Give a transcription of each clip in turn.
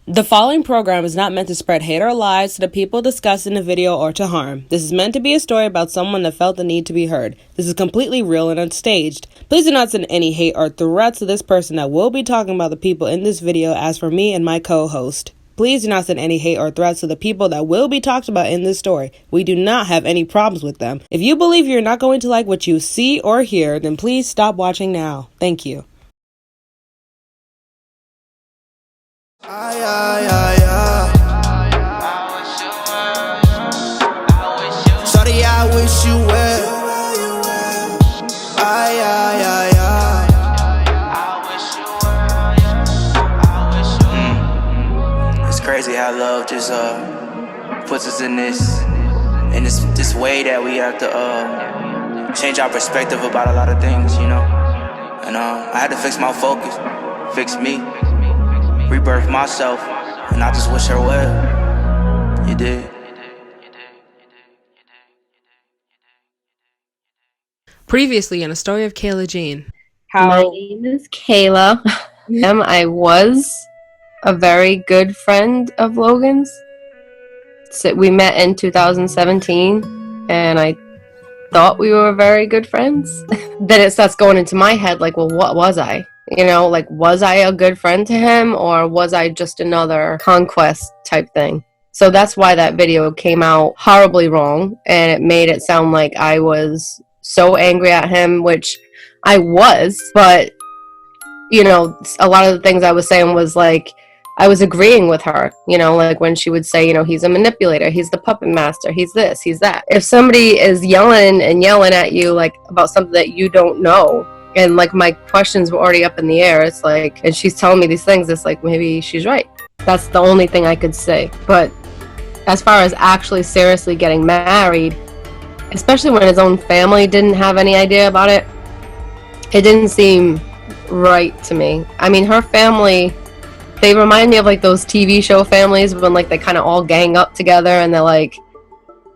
The following program is not meant to spread hate or lies to the people discussed in the video or to harm. This is meant to be a story about someone that felt the need to be heard. This is completely real and unstaged. Please do not send any hate or threats to this person that will be talking about the people in this video as for me and my co-host. Please do not send any hate or threats to the people that will be talked about in this story. We do not have any problems with them. If you believe you're not going to like what you see or hear, then please stop watching now. Thank you. Ay, ay, ay, ay. Sorry, I wish you well. Ay, ay, ay, ay. It's crazy how love just puts us in this way that we have to change our perspective about a lot of things, you know. And I had to fix my focus, fix me. Rebirth myself, and I just wish her well. You did. Previously in a story of Kayla Jean. My name is Kayla. I was a very good friend of Logan's. So we met in 2017, and I thought we were very good friends. Then it starts going into my head, like, well, what was I? You know, like, was I a good friend to him, or was I just another conquest type thing? So that's why that video came out horribly wrong, and it made it sound like I was so angry at him, which I was, but, you know, a lot of the things I was saying was, like, I was agreeing with her, you know, like when she would say, you know, he's a manipulator, he's the puppet master, he's this, he's that. If somebody is yelling at you, like, about something that you don't know, and, like, my questions were already up in the air. It's like, and she's telling me these things, it's like, maybe she's right. That's the only thing I could say. But as far as actually seriously getting married, especially when his own family didn't have any idea about it, it didn't seem right to me. I mean, her family, they remind me of, like, those TV show families when, like, they kind of all gang up together and they're like,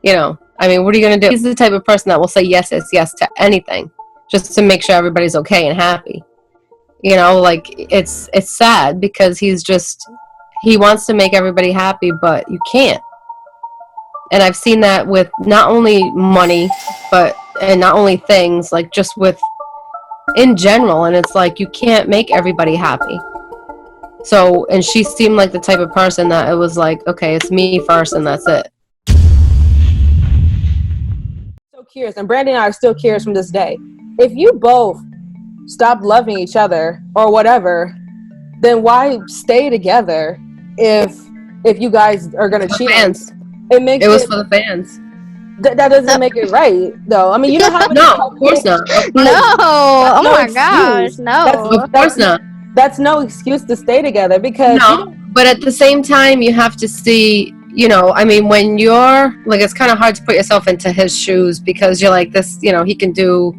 you know, I mean, what are you going to do? He's the type of person that will say yes to anything, just to make sure everybody's okay and happy. You know, like, it's sad because he wants to make everybody happy, but you can't. And I've seen that with not only money, and not only things, like, just with, in general, and it's like, you can't make everybody happy. So, and she seemed like the type of person that it was like, okay, it's me first and that's it. So curious, and Brandy and I are still curious from this day. If you both stopped loving each other or whatever, then why stay together if you guys are gonna cheat? Fans. It was for the fans. That doesn't make it right, though. I mean, you know how many No, of course not. No, oh no my excuse. gosh, no. Of course not. That's no excuse to stay together because No, but at the same time, you have to see, you know, I mean, when you're, like, it's kind of hard to put yourself into his shoes because you're like, this, you know, he can do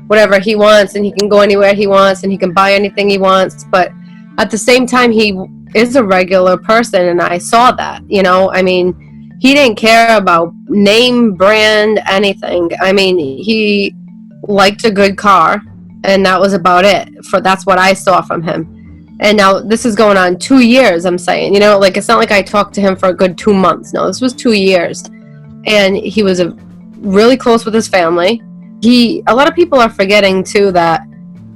whatever he wants and he can go anywhere he wants and he can buy anything he wants, but at the same time, he is a regular person, and I saw that, you know. I mean, he didn't care about name, brand, anything. I mean, he liked a good car, and that was about it. That's what I saw from him. And now this is going on 2 years, I'm saying, you know, like, it's not like I talked to him for a good 2 months. No, this was 2 years, and he was really close with his family. A lot of people are forgetting too that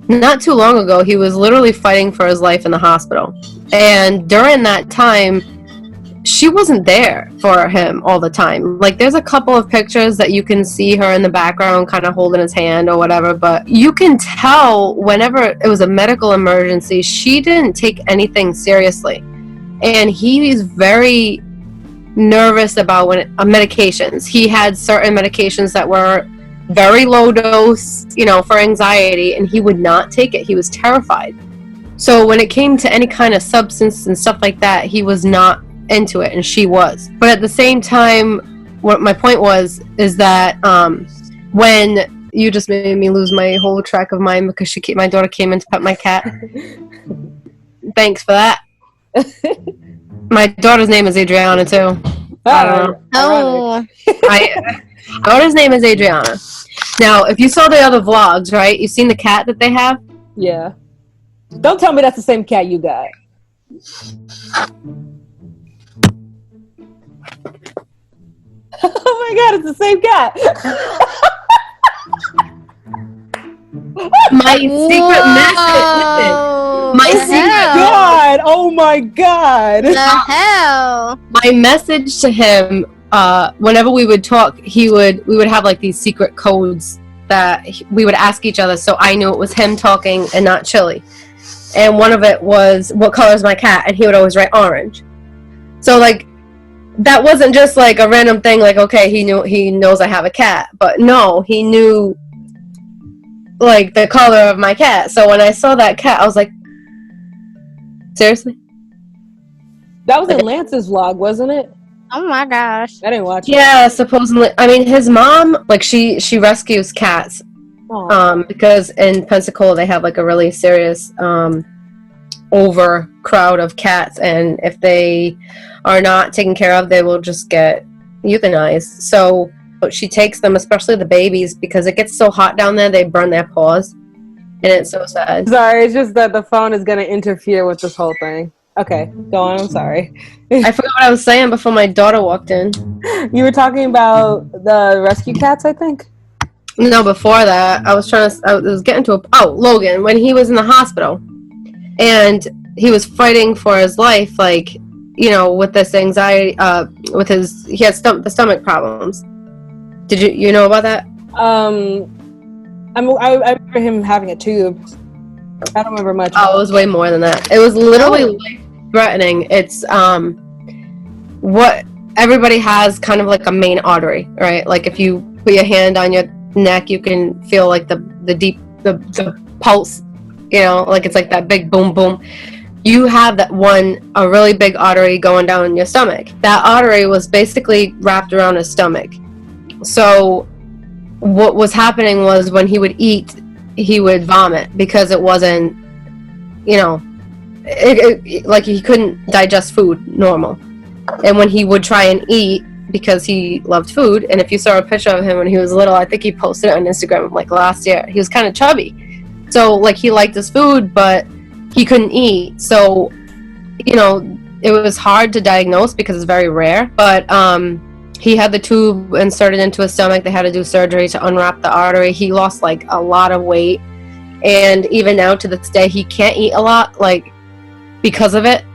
not too long ago he was literally fighting for his life in the hospital, and during that time she wasn't there for him all the time. Like, there's a couple of pictures that you can see her in the background kind of holding his hand or whatever, but you can tell whenever it was a medical emergency, she didn't take anything seriously, and he's very nervous about medications. He had certain medications that were very low dose, you know, for anxiety, and he would not take it. He was terrified. So when it came to any kind of substance and stuff like that, he was not into it, and she was. But at the same time, what my point is that when you just made me lose my whole track of mind because my daughter came in to pet my cat. Thanks for that. My daughter's name is Adriana too. I don't know. Oh. My daughter's name is Adriana. Now, if you saw the other vlogs, right? You've seen the cat that they have? Yeah. Don't tell me that's the same cat you got. god, it's the same cat. My secret message. My secret God, oh my god. The hell? My message to him, whenever we would talk, we would have like these secret codes that we would ask each other, so I knew it was him talking and not Chili. And one of it was, what color is my cat? And he would always write orange. So like, that wasn't just like a random thing, like, okay, he knows I have a cat. But no, he knew like the color of my cat. So when I saw that cat, I was like, seriously? That was in Lance's vlog, wasn't it? Oh my gosh. I didn't watch it. Yeah, supposedly. I mean, his mom, like, she rescues cats. Because in Pensacola they have like a really serious overcrowd of cats, and if they are not taken care of, they will just get euthanized. So she takes them, especially the babies, because it gets so hot down there, they burn their paws, and it's so sad. Sorry, it's just that the phone is going to interfere with this whole thing. Okay, go on. I'm sorry. I forgot what I was saying before my daughter walked in. You were talking about the rescue cats, I think? No, before that, I was getting to Logan, when he was in the hospital, and he was fighting for his life, like, you know, with this anxiety, he had the stomach problems. Did you know about that? I remember him having a tube. I don't remember much. Oh, it was way more than that. It was literally life-threatening. It's what everybody has, kind of like a main artery, right? Like if you put your hand on your neck, you can feel like the pulse, you know, like it's like that big boom boom. You have a really big artery going down your stomach. That artery was basically wrapped around his stomach. So what was happening was, when he would eat, he would vomit because it wasn't, you know, like he couldn't digest food normal. And when he would try and eat, because he loved food, and if you saw a picture of him when he was little, I think he posted it on Instagram like last year, he was kind of chubby. So like, he liked his food, but he couldn't eat. So, you know, it was hard to diagnose because it's very rare. But he had the tube inserted into his stomach. They had to do surgery to unwrap the artery. He lost like a lot of weight, and even now to this day he can't eat a lot, like, because of it.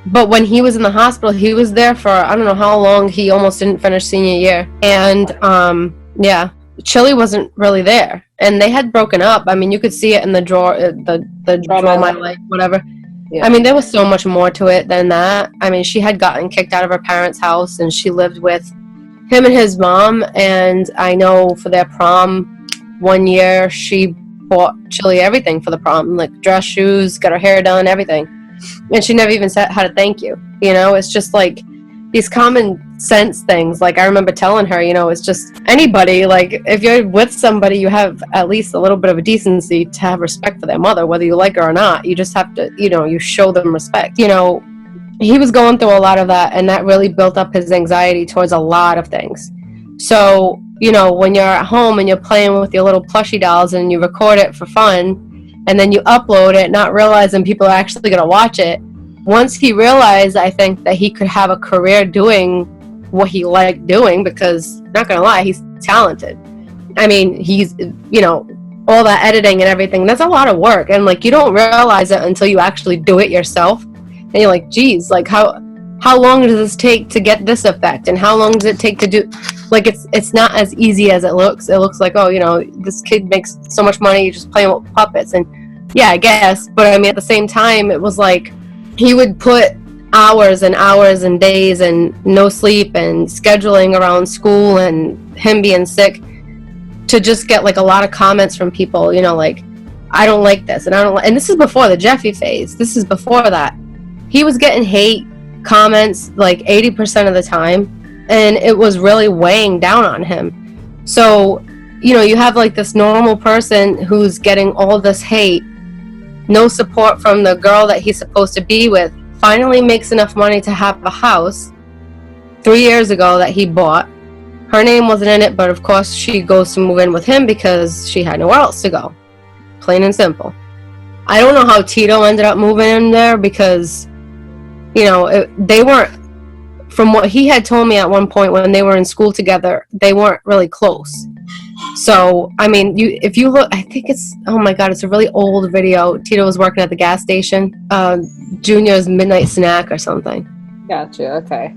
But when he was in the hospital, he was there for, I don't know how long. He almost didn't finish senior year. And yeah, Chili wasn't really there, and they had broken up. I mean, you could see it in the drawer, the draw my life, whatever. Yeah. I mean, there was so much more to it than that. I mean, she had gotten kicked out of her parents' house, and she lived with him and his mom. And I know for their prom one year, she bought Chili everything for the prom, like dress, shoes, got her hair done, everything. And she never even said how to thank you. You know, it's just like these common sense things. Like, I remember telling her, you know, it's just anybody, like, if you're with somebody, you have at least a little bit of a decency to have respect for their mother, whether you like her or not. You just have to, you know, you show them respect. You know, he was going through a lot of that, and that really built up his anxiety towards a lot of things. So, you know, when you're at home and you're playing with your little plushie dolls and you record it for fun, and then you upload it, not realizing people are actually going to watch it. Once he realized, I think, that he could have a career doing what he liked doing, because, not going to lie, he's talented. I mean, he's, you know, all that editing and everything, that's a lot of work. And, like, you don't realize it until you actually do it yourself. And you're like, geez, like, how long does this take to get this effect? And how long does it take to do... Like, it's not as easy as it looks. It looks like, oh, you know, this kid makes so much money just playing with puppets. And yeah, I guess. But I mean, at the same time, it was like he would put hours and hours and days and no sleep and scheduling around school and him being sick to just get like a lot of comments from people, you know, like, I don't like this, and I don't like, and this is before the Jeffy phase. This is before that. He was getting hate comments like 80% of the time. And it was really weighing down on him. So, you know, you have like this normal person who's getting all this hate, no support from the girl that he's supposed to be with, finally makes enough money to have a house 3 years ago that he bought. Her name wasn't in it, but of course she goes to move in with him because she had nowhere else to go. Plain and simple. I don't know how Tito ended up moving in there, because, you know, they weren't from what he had told me at one point when they were in school together, they weren't really close. So, I mean, if you look, I think it's, oh my God, it's a really old video. Tito was working at the gas station, Junior's midnight snack or something. Gotcha. Okay.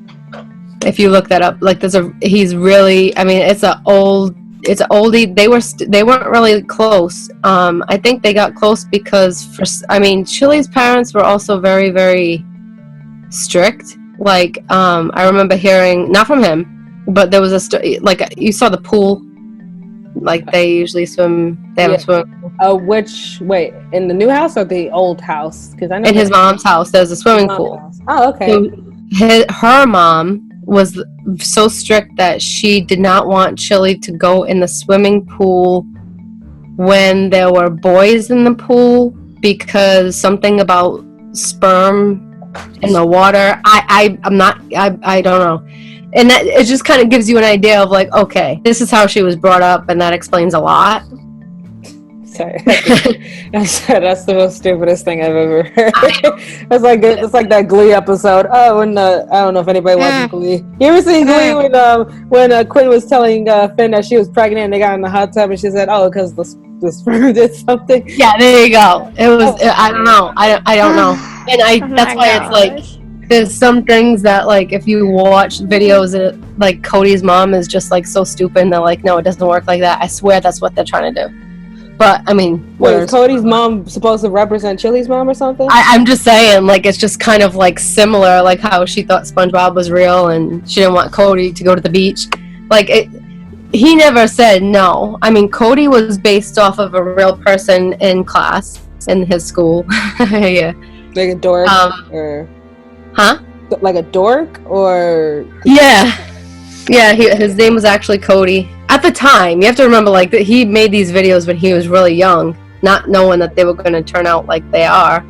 If you look that up, like he's really, I mean, it's an oldie. They weren't really close. I think they got close because Chili's parents were also very, very strict. Like, I remember hearing, not from him, but there was like, you saw the pool. Like, they usually swim. They have a swimming pool. Wait, in the new house or the old house? Because I know in his mom's house, there's a swimming pool. House. Oh, okay. So her mom was so strict that she did not want Chili to go in the swimming pool when there were boys in the pool because something about sperm in the water. I don't know. And that, it just kind of gives you an idea of like, okay, this is how she was brought up, and that explains a lot. Sorry, that's the most stupidest thing I've ever heard. It's like that Glee episode. Oh, and I don't know if anybody watches Glee. You ever seen Glee when Quinn was telling Finn that she was pregnant and they got in the hot tub and she said, "Oh, because the sperm did something." Yeah, there you go. It was. I don't know. I don't know. And that's why it's like. There's some things that, like, if you watch videos, like, Cody's mom is just, like, so stupid, and they're like, no, it doesn't work like that. I swear that's what they're trying to do. But, I mean... Wait, is Cody's mom supposed to represent Chili's mom or something? I'm just saying, like, it's just kind of, like, similar, like, how she thought SpongeBob was real, and she didn't want Cody to go to the beach. Like, he never said no. I mean, Cody was based off of a real person in class, in his school. Yeah. Like a dork, or... Huh? Like a dork, or... Yeah, his name was actually Cody. At the time, you have to remember, like, that he made these videos when he was really young, not knowing that they were going to turn out like they are.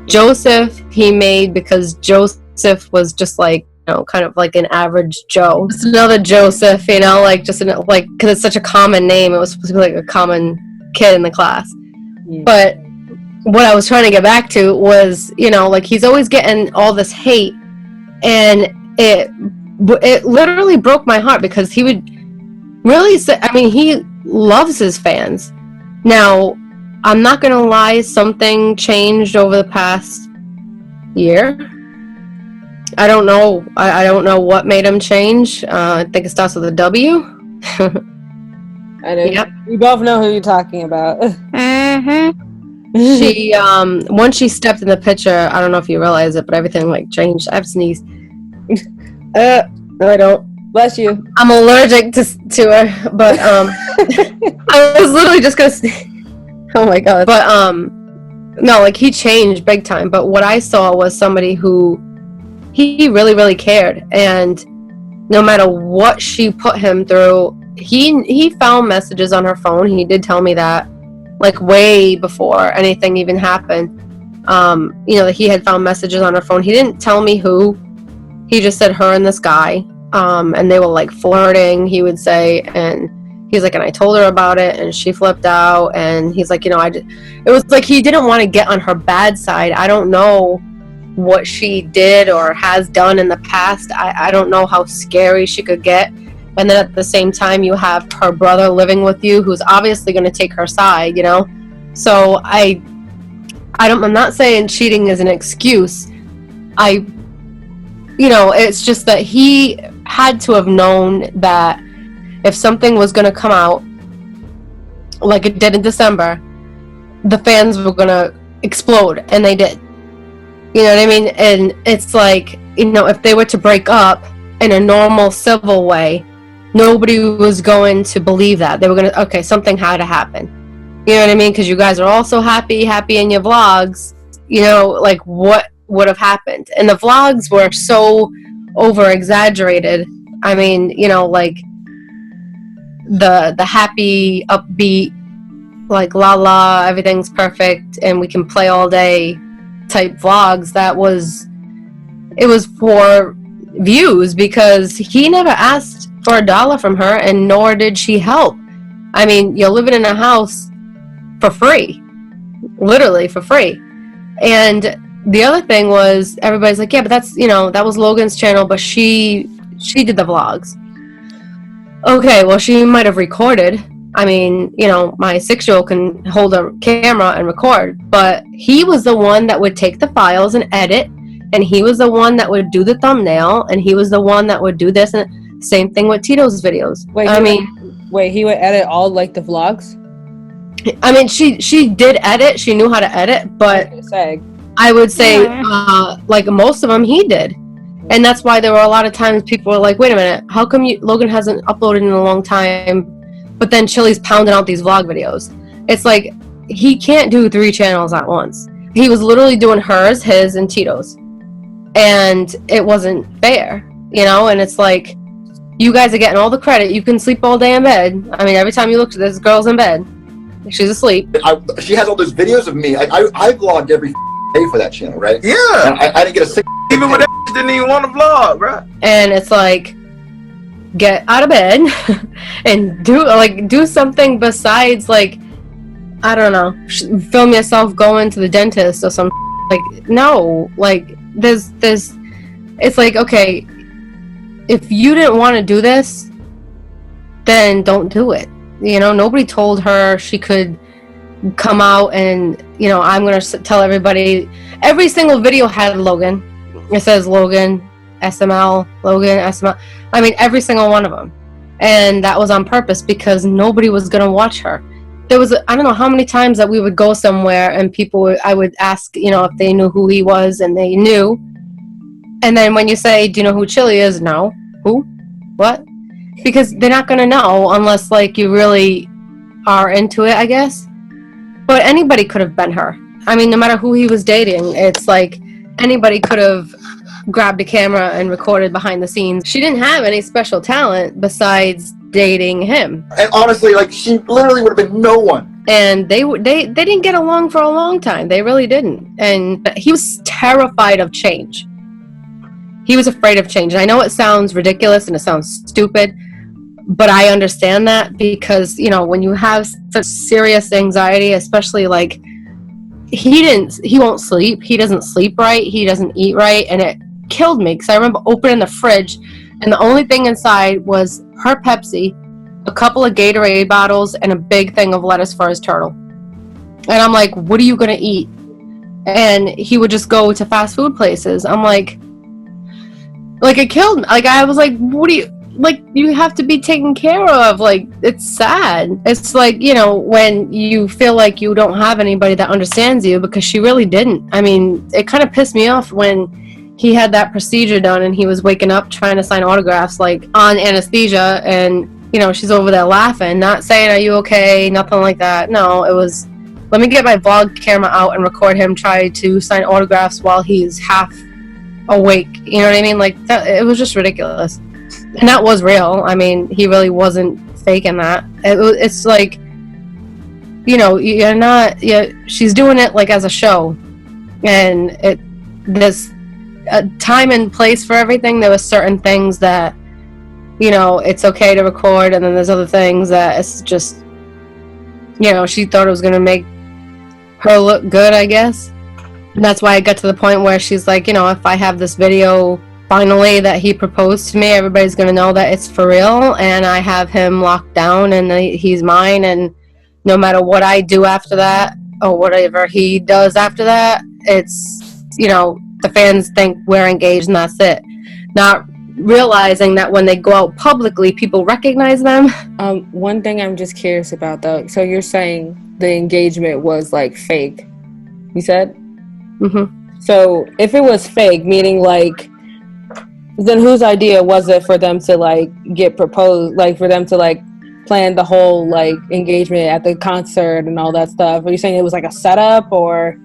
Joseph, he made because Joseph was just, like, you know, kind of like an average Joe. It's another Joseph, you know, like, just, like, because it's such a common name, it was supposed to be, like, a common kid in the class. Yeah. But... what I was trying to get back to was, you know, like, he's always getting all this hate, and it literally broke my heart because he would really say, I mean, he loves his fans. Now, I'm not gonna lie, something changed over the past year. I don't know. I don't know what made him change. I think it starts with a W. I know. Yep. We both know who you're talking about. Mm-hmm. She once she stepped in the picture, I don't know if you realize it, but everything like changed. I've sneezed. No, I don't. Bless you. I'm allergic to her, but I was literally just gonna sneeze. Oh my God. But no, like, he changed big time. But what I saw was somebody who he really, really cared, and no matter what she put him through, he found messages on her phone. He did tell me that. Like, way before anything even happened, you know, he had found messages on her phone. He didn't tell me who. He just said her and this guy, and they were, like, flirting, he would say, and he's like, and I told her about it, and she flipped out, and he's like, you know, it was like he didn't want to get on her bad side. I don't know what she did or has done in the past. I don't know how scary she could get. And then at the same time, you have her brother living with you, who's obviously going to take her side, you know? So I'm not saying cheating is an excuse. You know, it's just that he had to have known that if something was going to come out, like it did in December, the fans were going to explode, and they did. You know what I mean? And it's like, you know, if they were to break up in a normal, civil way, nobody was going to believe that. They were going to, okay, something had to happen. You know what I mean? Because you guys are all so happy in your vlogs. You know, like, what would have happened? And the vlogs were so over-exaggerated. I mean, you know, like, the happy, upbeat, like, la, everything's perfect, and we can play all day type vlogs. It was for views, because he never asked for $1 from her, and nor did she help. I mean, you're living in a house for free, literally for free, and the other thing was everybody's like, yeah, but that's, that was Logan's channel, but she did the vlogs. Okay, well, she might have recorded. I mean, my 6-year-old can hold a camera and record, but he was the one that would take the files and edit, and he was the one that would do the thumbnail, and he was the one that would do this, and same thing with Tito's videos. Wait, he would edit all like the vlogs? I mean, she did edit. She knew how to edit, but I would say, like most of them, he did. And that's why there were a lot of times people were like, wait a minute, how come Logan hasn't uploaded in a long time, but then Chili's pounding out these vlog videos? It's like, he can't do 3 channels at once. He was literally doing hers, his, and Tito's. And it wasn't fair, and it's like, you guys are getting all the credit. You can sleep all day in bed. I mean, every time you look, this girl's in bed. She's asleep. She has all those videos of me. I vlogged every day for that channel, right? Yeah. And I didn't get a single. Even when that didn't even want to vlog, right? And it's like, get out of bed and do something besides, like, I don't know, film yourself going to the dentist or something. Like, no, like, there's it's like, okay, if you didn't want to do this, then don't do it. Nobody told her she could come out and, I'm going to tell everybody. Every single video had Logan. It says Logan, SML, Logan, SML. I mean, every single one of them. And that was on purpose because nobody was going to watch her. There was, I don't know how many times that we would go somewhere and I would ask, if they knew who he was, and they knew. And then when you say, do you know who Chili is? No. Who? What? Because they're not going to know unless, like, you really are into it, I guess. But anybody could have been her. I mean, no matter who he was dating, it's like anybody could have grabbed a camera and recorded behind the scenes. She didn't have any special talent besides dating him. And honestly, like, she literally would have been no one. And they didn't get along for a long time. They really didn't. And he was terrified of change. He was afraid of change. And I know it sounds ridiculous and it sounds stupid, but I understand that because, when you have such serious anxiety, especially like he won't sleep. He doesn't sleep right. He doesn't eat right. And it killed me because I remember opening the fridge and the only thing inside was her Pepsi, a couple of Gatorade bottles, and a big thing of lettuce for his turtle. And I'm like, what are you going to eat? And he would just go to fast food places. I'm like, it killed me. Like, I was like, what do you, like, you have to be taken care of. Like, it's sad. It's like, when you feel like you don't have anybody that understands you, because she really didn't. I mean, it kind of pissed me off when he had that procedure done and he was waking up trying to sign autographs, like, on anesthesia, and, she's over there laughing, not saying, are you okay? Nothing like that. No, it was, let me get my vlog camera out and record him try to sign autographs while he's half awake. You know what I mean? Like, that, it was just ridiculous. And that was real. I mean, he really wasn't faking that. It's like, you're not, she's doing it like as a show. And there's a time and place for everything. There were certain things that, it's okay to record. And then there's other things that it's just, she thought it was going to make her look good, I guess. And that's why I got to the point where she's like, if I have this video finally that he proposed to me, everybody's going to know that it's for real, and I have him locked down and he's mine, and no matter what I do after that or whatever he does after that, it's, the fans think we're engaged and that's it. Not realizing that when they go out publicly, people recognize them. One thing I'm just curious about, though, so you're saying the engagement was like fake, you said? Mm-hmm. So if it was fake, meaning like, then whose idea was it for them to like get proposed, like for them to like plan the whole like engagement at the concert and all that stuff? Are you saying it was like a setup, or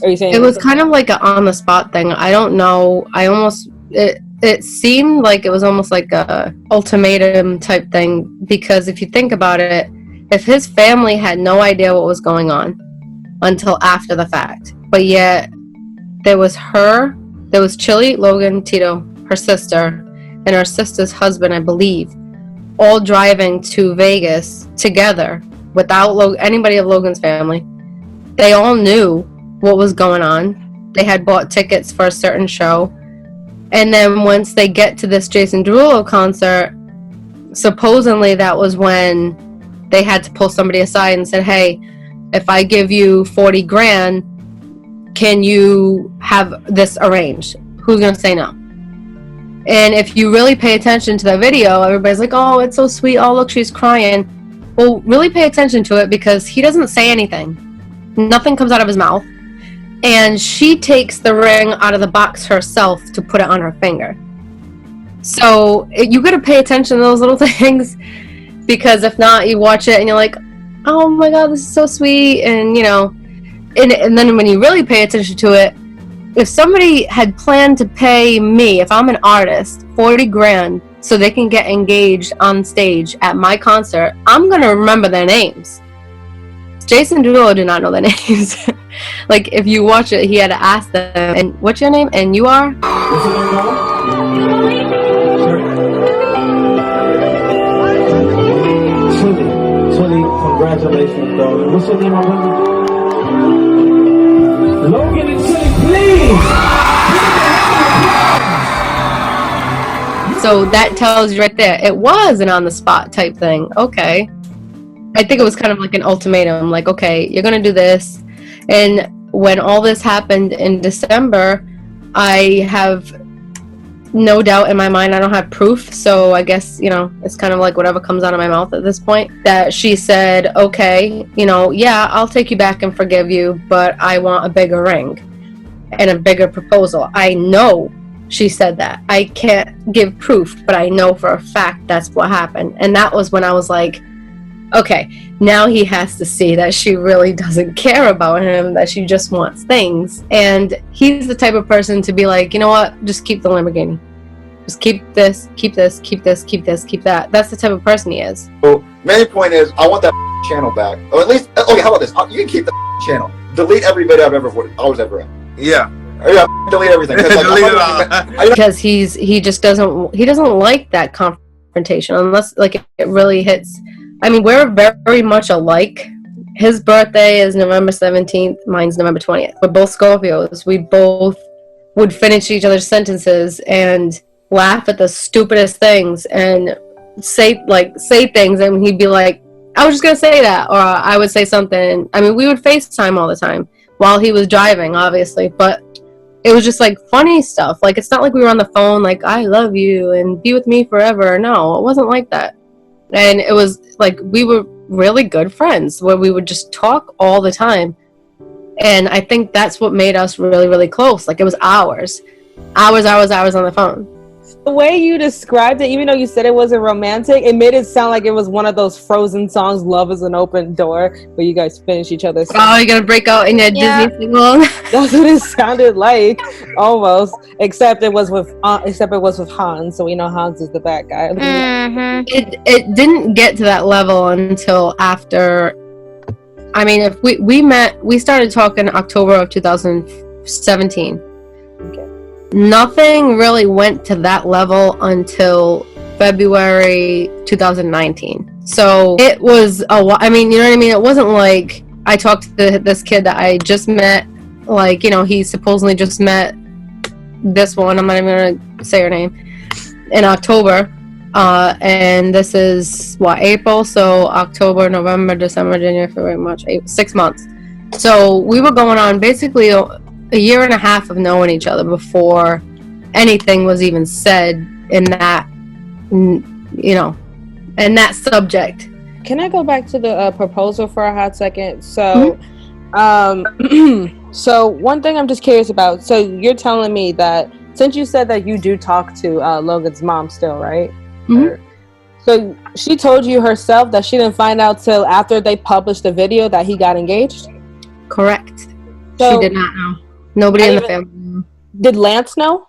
are you saying it was kind of like an on the spot thing? I don't know. It seemed like it was almost like a ultimatum type thing, because if you think about it, if his family had no idea what was going on until after the fact, but yet there was Chili, Logan, Tito, her sister, and her sister's husband, I believe, all driving to Vegas together without anybody of Logan's family. They all knew what was going on. they had bought tickets for a certain show. And then once they get to this Jason Derulo concert, supposedly that was when they had to pull somebody aside and said, hey, if I give you 40 grand, can you have this arranged? Who's going to say no? And if you really pay attention to the video, everybody's like, oh, it's so sweet. Oh, look, she's crying. Well, really pay attention to it because he doesn't say anything. Nothing comes out of his mouth. And she takes the ring out of the box herself to put it on her finger. So you got to pay attention to those little things, because if not, you watch it and you're like, oh my God, this is so sweet. And, you know, and then when you really pay attention to it, if somebody had planned to pay me, if I'm an artist, 40 grand so they can get engaged on stage at my concert, I'm going to remember their names. Jason Derulo did not know their names. Like, if you watch it, he had to ask them, and what's your name? And you are? What's your name, Chili, congratulations, darling. What's your name, my brother? Logan and Chili, please! So that tells you right there, it was an on-the-spot type thing. Okay. I think it was kind of like an ultimatum, like, okay, you're going to do this. And when all this happened in December, I have no doubt in my mind, I don't have proof. So I guess, you know, it's kind of like whatever comes out of my mouth at this point, that she said, okay, you know, yeah, I'll take you back and forgive you, but I want a bigger ring and a bigger proposal. I know she said that. I can't give proof, but I know for a fact that's what happened. And that was when I was like, okay, now he has to see that she really doesn't care about him, that she just wants things. And he's the type of person to be like, you know what, just keep the Lamborghini. Just keep this, keep this, keep this, keep this, keep that. That's the type of person he is. So, main point is, I want that channel back. Or at least, okay, how about this? You can keep the channel. Delete every video I was ever in. Yeah. Yeah, delete everything. Like, Delete it all. Because he just doesn't like that confrontation unless like it really hits. I mean, we're very much alike. His birthday is November 17th. Mine's November 20th. We're both Scorpios. We both would finish each other's sentences and laugh at the stupidest things and say things, and he'd be like, I was just going to say that. Or I would say something. I mean, we would FaceTime all the time while he was driving, obviously. But it was just like funny stuff. Like, it's not like we were on the phone like, I love you and be with me forever. No, it wasn't like that. And it was like we were really good friends where we would just talk all the time. And I think that's what made us really, really close. Like, it was hours on the phone. The way you described it, even though you said it wasn't romantic, it made it sound like it was one of those Frozen songs, Love is an Open Door, where you guys finish each other's songs. Oh, you're gonna break out in your Disney sing-along? That's what it sounded like, almost. Except it was with Hans, so we know Hans is the bad guy. Mm-hmm. It didn't get to that level until after. I mean, if we started talking October of 2017. Okay. Nothing really went to that level until February 2019. So it was I mean, you know what I mean? It wasn't like I talked to this kid that I just met. Like, you know, he supposedly just met this one. I'm not even going to say her name. In October. And this is, April? So October, November, December, January, February, March, April, 6 months. So we were going on basically a year and a half of knowing each other before anything was even said in that, you know, in that subject. Can I go back to the proposal for a hot second? So, so one thing I'm just curious about. So you're telling me that since you said that you do talk to Logan's mom still, right? Mm-hmm. So she told you herself that she didn't find out till after they published the video that he got engaged? Correct. So, she did not know. Nobody in the family. Did Lance know?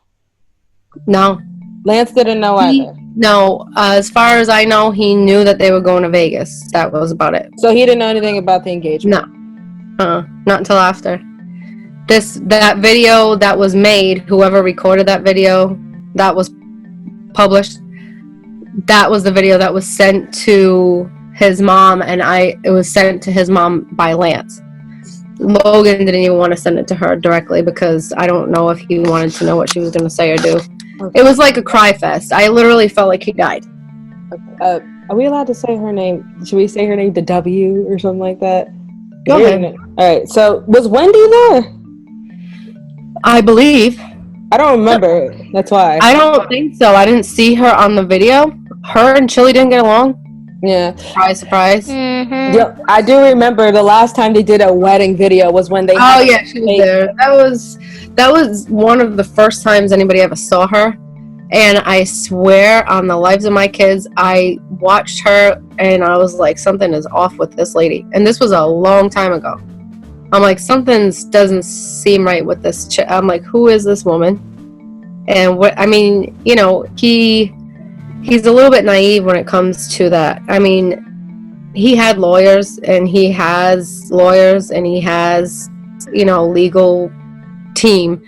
No. Lance didn't know either? No. As far as I know, he knew that they were going to Vegas. That was about it. So he didn't know anything about the engagement? No. Not until after. That video that was made, whoever recorded that video, that was published, that was the video that was sent to his mom, and it was sent to his mom by Lance. Logan didn't even want to send it to her directly because I don't know if he wanted to know what she was going to say or do. Okay. It was like a cry fest. I literally felt like he died. Are we allowed to say her name? Should we say her name, the W or something like that? Go ahead. All right. So was Wendy there? I believe. I don't remember. That's why. I don't think so. I didn't see her on the video. Her and Chili didn't get along. Yeah. Surprise, surprise. Mm-hmm. Yep. I do remember the last time they did a wedding video was when they. Oh yeah, she was there. That was one of the first times anybody ever saw her. And I swear on the lives of my kids, I watched her and I was like, something is off with this lady. And this was a long time ago. I'm like, something doesn't seem right with this chick. I'm like, who is this woman? And what, I mean, you know, he's a little bit naive when it comes to that. I mean, he had lawyers and he has lawyers and he has, you know, legal team.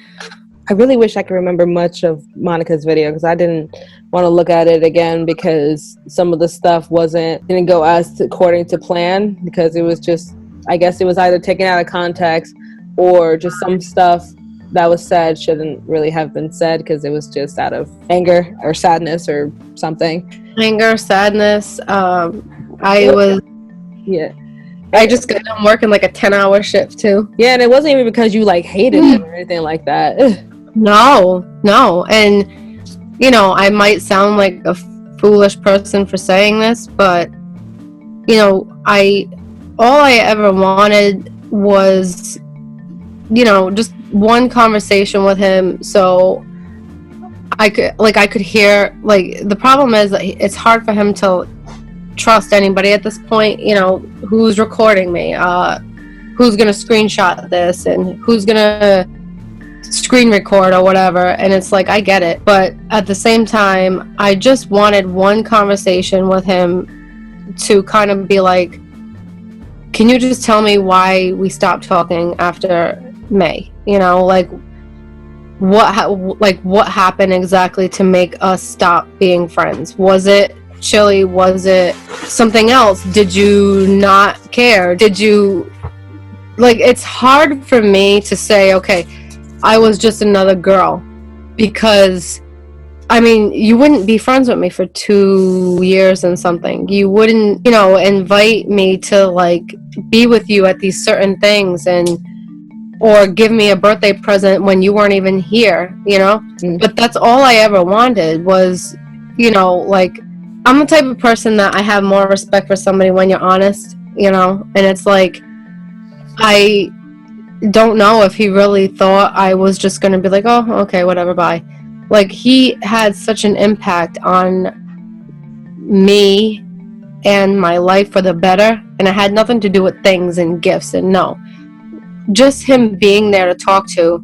I really wish I could remember much of Monica's video because I didn't want to look at it again because some of the stuff didn't go as according to plan because it was just, I guess it was either taken out of context or just some stuff that was said shouldn't really have been said because it was just out of anger or sadness or something. Anger, sadness. I just got done working like a 10-hour shift too. Yeah, and it wasn't even because you like hated him or anything like that. No. And, you know, I might sound like a foolish person for saying this, but, you know, all I ever wanted was, you know, just one conversation with him so I could hear, like, the problem is that it's hard for him to trust anybody at this point, you know, who's recording me, who's gonna screenshot this and who's gonna screen record or whatever. And it's like, I get it, but at the same time I just wanted one conversation with him to kind of be like, can you just tell me why we stopped talking after May? You know, like what happened exactly to make us stop being friends? Was it Chili? Was it something else? Did you not care? Did you, like, it's hard for me to say, okay, I was just another girl, because I mean, you wouldn't be friends with me for 2 years and something. You wouldn't, you know, invite me to like be with you at these certain things or give me a birthday present when you weren't even here, you know? Mm-hmm. But that's all I ever wanted was, you know, like, I'm the type of person that I have more respect for somebody when you're honest, you know? And it's like, I don't know if he really thought I was just going to be like, oh, okay, whatever, bye. Like, he had such an impact on me and my life for the better, and it had nothing to do with things and gifts, and no. Just him being there to talk to.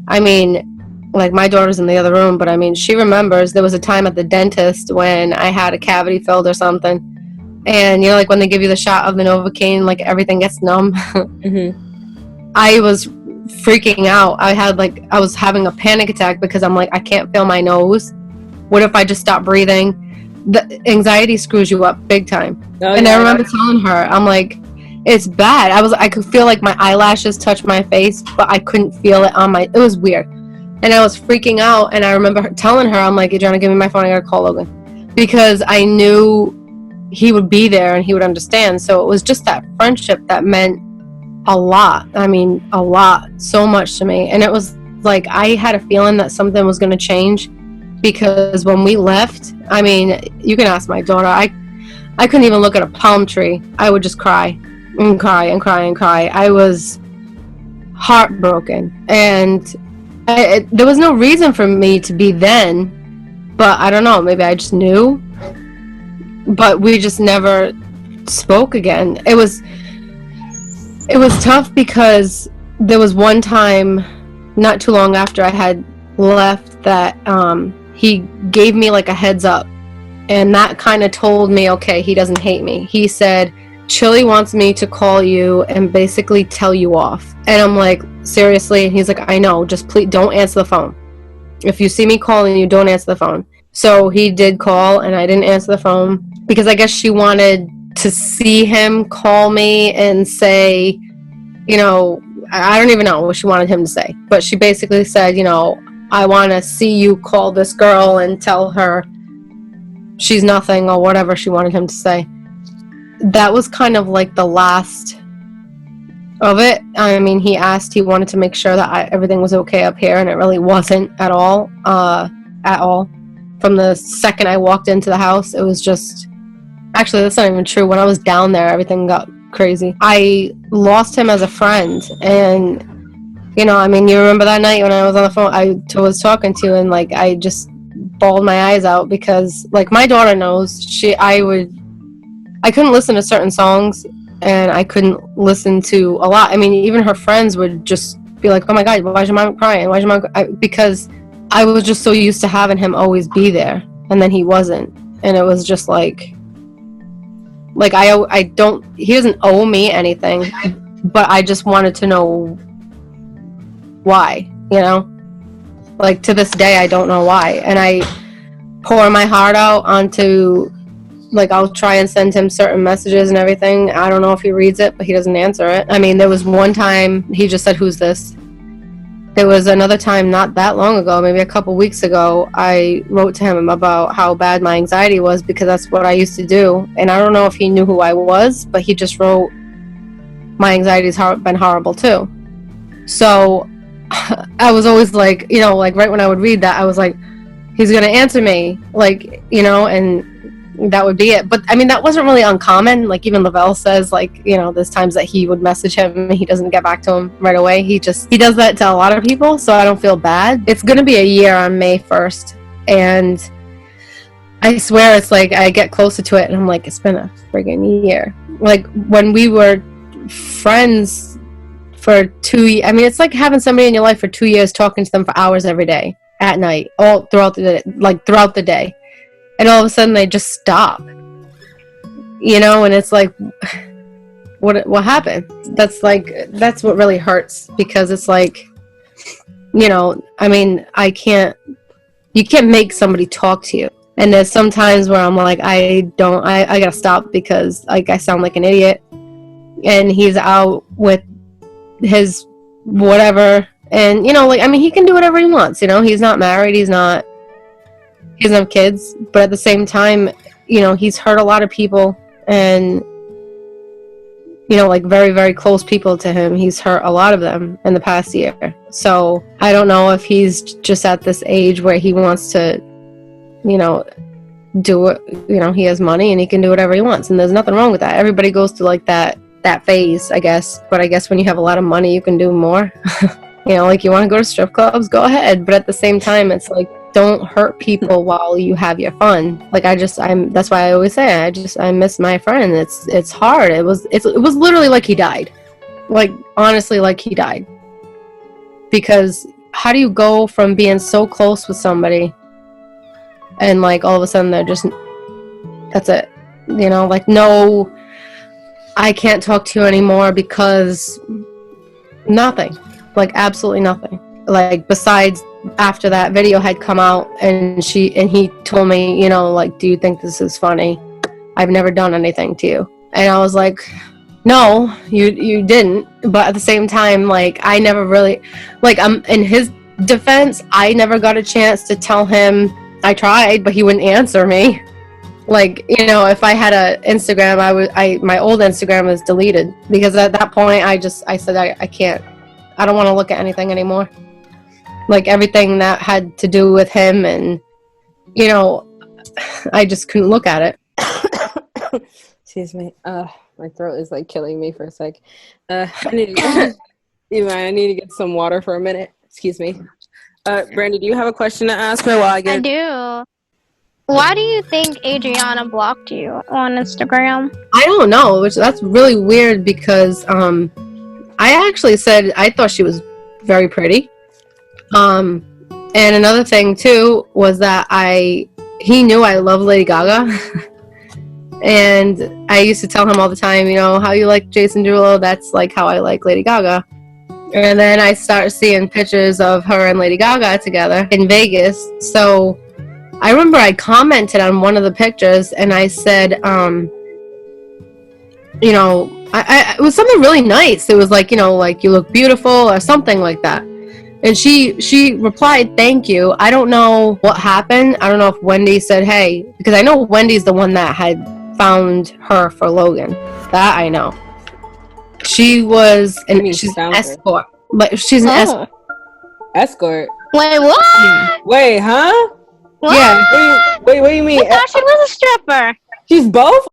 I mean, like, my daughter's in the other room, but I mean, she remembers there was a time at the dentist when I had a cavity filled or something, and you know, like when they give you the shot of the Novocaine, like everything gets numb. Mm-hmm. I was freaking out. I was having a panic attack because I'm like, I can't feel my nose. What if I just stop breathing? The anxiety screws you up big time. Oh, and yeah, I remember telling her, I'm like, it's bad. I could feel like my eyelashes touch my face, but I couldn't feel it it was weird. And I was freaking out, and I remember telling her, I'm like, you're trying to give me my phone, I gotta call Logan. Because I knew he would be there and he would understand. So it was just that friendship that meant a lot. I mean, a lot. So much to me. And it was like, I had a feeling that something was going to change, because when we left, I mean, you can ask my daughter, I couldn't even look at a palm tree. I would just cry and cry and cry and cry. I was heartbroken, and there was no reason for me to be then, but I don't know, maybe I just knew, but we just never spoke again. It was tough because there was one time not too long after I had left that he gave me like a heads up, and that kind of told me, okay, he doesn't hate me. He said, Chili wants me to call you and basically tell you off. And I'm like, seriously? And he's like, I know, just please don't answer the phone. If you see me calling you, don't answer the phone. So he did call, and I didn't answer the phone because I guess she wanted to see him call me and say, you know, I don't even know what she wanted him to say, but she basically said, you know, I want to see you call this girl and tell her she's nothing or whatever she wanted him to say. That was kind of like the last of it. I mean, he wanted to make sure that everything was okay up here, and it really wasn't at all. From the second I walked into the house, it was just... Actually, that's not even true. When I was down there, everything got crazy. I lost him as a friend, and you know, I mean, you remember that night when I was on the phone, I was talking to you, and like I just bawled my eyes out because, like, my daughter knows I couldn't listen to certain songs, and I couldn't listen to a lot. I mean, even her friends would just be like, "Oh my God, why's your mom crying? Why's your mom?" Because I was just so used to having him always be there, and then he wasn't, and it was just like I don't. He doesn't owe me anything, but I just wanted to know why. You know, like to this day, I don't know why, and I pour my heart out onto. Like, I'll try and send him certain messages and everything. I don't know if he reads it, but he doesn't answer it. I mean, there was one time he just said, "Who's this?" There was another time not that long ago, maybe a couple weeks ago, I wrote to him about how bad my anxiety was because that's what I used to do. And I don't know if he knew who I was, but he just wrote, "My anxiety's been horrible too." So I was always like, you know, like right when I would read that, I was like, he's going to answer me. Like, you know, and that would be it. But I mean, that wasn't really uncommon. Like, even Lavelle says, like, you know, there's times that he would message him and he doesn't get back to him right away. He does that to a lot of people, so I don't feel bad. It's gonna be a year on May 1st, and I swear it's like I get closer to it and I'm like, it's been a friggin' year. Like, when we were friends for 2 years, I mean, it's like having somebody in your life for 2 years, talking to them for hours every day, at night, all throughout the day, like throughout the day. And all of a sudden they just stop, you know, and it's like, what happened? That's what really hurts, because it's like, you know, I mean, you can't make somebody talk to you. And there's some times where I'm like, I gotta stop because like I sound like an idiot, and he's out with his whatever, and you know, like, I mean, he can do whatever he wants, you know, he's not married, he doesn't have kids, but at the same time, you know, he's hurt a lot of people, and you know, like very, very close people to him, he's hurt a lot of them in the past year. So I don't know if he's just at this age where he wants to, you know, do it, you know, he has money and he can do whatever he wants, and there's nothing wrong with that. Everybody goes through like that phase, I guess, but I guess when you have a lot of money you can do more. You know, like, you want to go to strip clubs, go ahead, but at the same time, it's like, don't hurt people while you have your fun. Like, that's why I always say I miss my friend. It's hard. It was literally like he died. Like, honestly, like he died. Because how do you go from being so close with somebody and like all of a sudden they're just, that's it. You know, like, no, I can't talk to you anymore because nothing. Like, absolutely nothing. Like, besides after that video had come out and he told me, you know, like, do you think this is funny? I've never done anything to you. And I was like, no, you didn't. But at the same time, like, I never really, like, in his defense, I never got a chance to tell him I tried, but he wouldn't answer me. Like, you know, if I had a Instagram, my old Instagram was deleted, because at that point I said I can't, I don't want to look at anything anymore. Like, everything that had to do with him, and, you know, I just couldn't look at it. Excuse me. My throat is like killing me for a sec. I need to get some water for a minute. Excuse me. Brandy, do you have a question to ask her while I get? I do. Why do you think Adriana blocked you on Instagram? I don't know, that's really weird, because I actually said I thought she was very pretty. And another thing too was that he knew I love Lady Gaga. And I used to tell him all the time, you know, how you like Jason Derulo, that's like how I like Lady Gaga. And then I started seeing pictures of her and Lady Gaga together in Vegas. So I remember I commented on one of the pictures and I said, you know, It was something really nice. It was like, you know, like you look beautiful or something like that. And she replied, thank you. I don't know what happened. I don't know if Wendy said, hey, because I know Wendy's the one that had found her for Logan. That I know. She was, and she's an escort. But she's an escort. Escort? Wait, what? Yeah. Wait, huh? What? Yeah. Wait, what do you mean? I thought she was a stripper. She's both?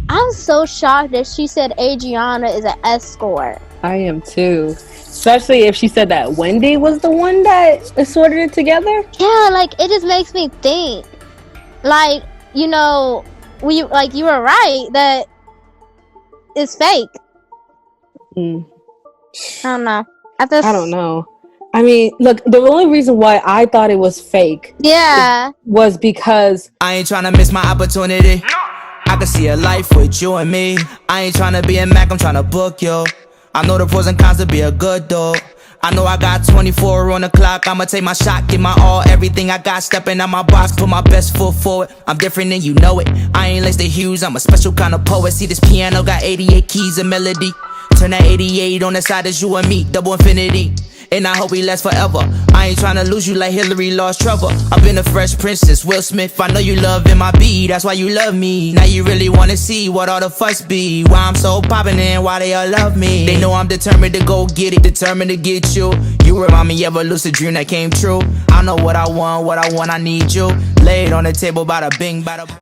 I'm so shocked that she said Adriana is an escort. I am too. Especially if she said that Wendy was the one that assorted it together. Yeah, like it just makes me think. Like, you know, you were right that it's fake. I don't know. I don't know. I mean, look, the only reason why I thought it was fake was because I ain't trying to miss my opportunity. I can see a life with you and me. I ain't trying to be a Mac, I'm trying to book you. I know the pros and cons to be a good dog. I know I got 24 on the clock. I'ma take my shot, give my all, everything I got. Stepping out my box, put my best foot forward. I'm different and you know it. I ain't Lace the Hughes, I'm a special kind of poet. See this piano got 88 keys and melody. Turn that 88 on the side, it's you and me, double infinity. And I hope we last forever. I ain't tryna lose you like Hillary lost Trevor. I've been a fresh princess, Will Smith. I know you loving my beat, that's why you love me. Now you really wanna see what all the fuss be. Why I'm so poppin' and why they all love me. They know I'm determined to go get it, determined to get you. You remind me of a lucid dream that came true. I know what I want, I need you. Laid on the table by the bing, by the